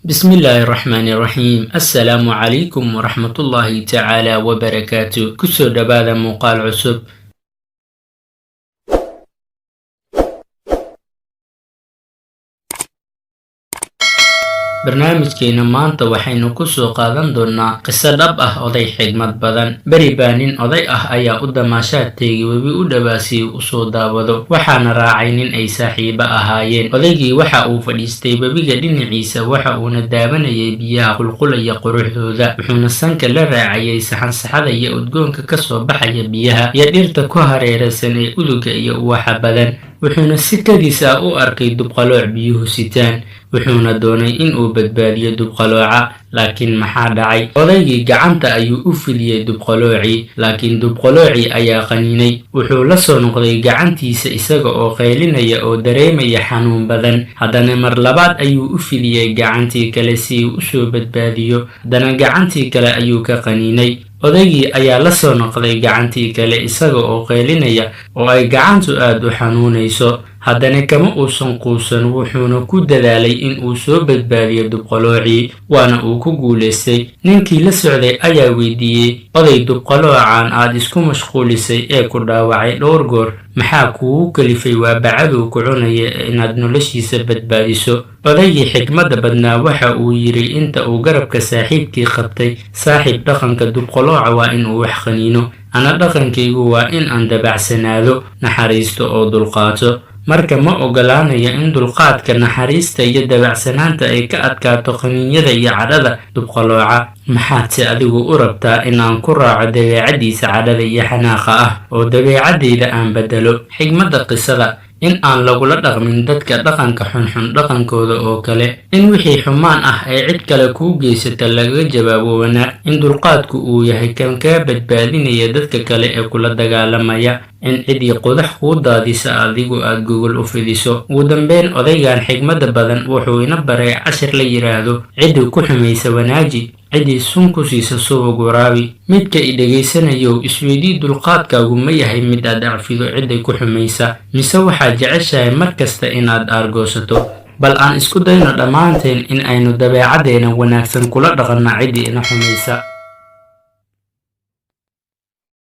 بسم الله الرحمن الرحيم السلام عليكم ورحمة الله تعالى وبركاته كسو دبادة مقال عصب barnaamijkeena maanta waxaynu ku soo qaadan doonaa qiso dhab ah oday xigmad badan. beri baa nin oday ah ayaa u damaashaad teegay webi u dhowaa si uu u soo daawado, waxaana raacay nin ay saaxiibo ahaayeen. odaygii waxa uu fadhiistay webiga dhinaciisa, waxa uuna daawanayay biyaha qulqulaya quruxdooda, wuxuuna sanka la raacayay saxansaxada iyo udgoonka ka soo baxaya biyaha iyo dhirta ku hareeraysan ee uduga iyo uwaxa badan. wuxuuna si kadis ah u arkay dubqalooc biyuhu sitaan, wuxuuna doonay in uu badbaadiyo dubqalooca. laakiin maxaa dhacay? odaygii gacanta ayuu u filiyey dubqaloocii, laakiin dubqaloocii ayaa qaniinay. wuxuu la soo noqday gacantiisa isaga oo qaylinaya oo dareemaya xanuun badan. haddana mar labaad ayuu u filiyey gacantii kale si uu u soo badbaadiyo, haddana gacantii kale ayuu ka qaniinay. odaygii ayaa la soo noqday gacantii kale isaga oo qaylinaya oo ay gacantu aad u xanuunayso. haddana kama uusan quusan, wuxuuna ku dadaalay in uu soo badbaadiyo dubqaloocii, waana uu ku guulaystay. ninkii la socday ayaa weydiiyey, oday, dubqaloocan aad isku mashquulisay ee ku dhaawacay dhowr goor maxaa kugu kalifay? waa bacaduu ku cunaya inaad noloshiisa badbaadiso. odaygii xikmadda badnaa waxa uu yidhi inta uu garabka saaxiibkii qabtay, saaxiib, dhaqanka dubqalooca waa in uu wax qaniino, ana dhaqankaygu waa in aan dabacsanaado, naxariisto oo dulqaato. marka ma ogolaanaya in dulqaadka, naxariista iyo dabacsanaanta ay ka adkaato qaniinyada iyo cadhada dubqalooca. maxaadse adigu u rabtaa inaan ku raaco dabeecadiisa cadhada iyo xanaaqa ah oo dabeecadeyda aan bedelo? xigmadda qisada: in aan lagula dhaqmin dadka dhaqanka xunxun dhaqankooda oo kale, in wixii xumaan ah ee cid kale kuu geysata lagaga jawaabo wanaag, in dulqaadku uu yahay kan kaa badbaadinaya dadka kale ee kula dagaalamaya, in cidii qodax kuu daadisa adigu aad gogol u fidiso. ugu dambeyn, odaygan xigmadda badan wuxuu ina baray cashir la yidhaahdo: ciddii ku xumaysa wanaaji, ciddii sun ku siisa subag waraabi. midka i dhegaysanayow, isweydii, dulqaadkaagu ma yahay mid aad acfido cidday ku xumaysa, mise waxaad jeceshahay mar kasta inaad aargoosato? bal aan isku dayno dhammaanteen in aynu dabeecaddeena wanaagsan kula dhaqanno ciddii ina xumaysa.